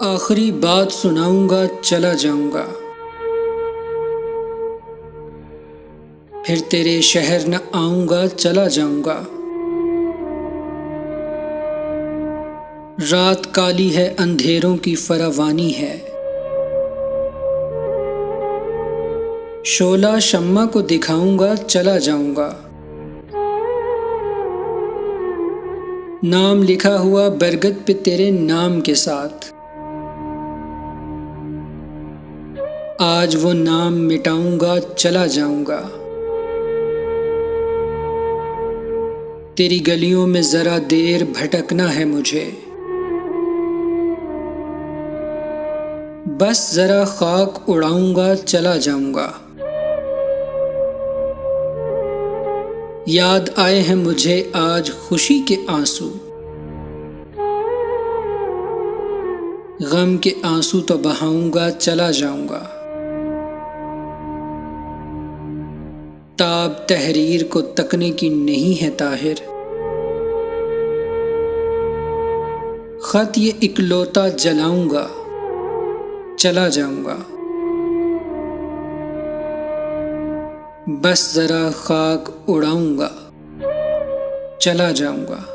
आखिरी बात सुनाऊंगा, चला जाऊंगा। फिर तेरे शहर न आऊंगा, चला जाऊंगा। रात काली है, अंधेरों की फरावानी है। शोला शम्मा को दिखाऊंगा, चला जाऊंगा। नाम लिखा हुआ बरगद पे तेरे नाम के साथ। आज वो नाम मिटाऊंगा, चला जाऊंगा। तेरी गलियों में जरा देर भटकना है मुझे। बस जरा खाक उड़ाऊंगा, चला जाऊंगा। याद आए हैं मुझे आज खुशी के आंसू। गम के आंसू तो बहाऊंगा, चला जाऊंगा। ताब तहरीर को तकने की नहीं है ताहिर। खत ये इकलौता जलाऊंगा, चला जाऊंगा। बस जरा खाक उड़ाऊंगा, चला जाऊंगा।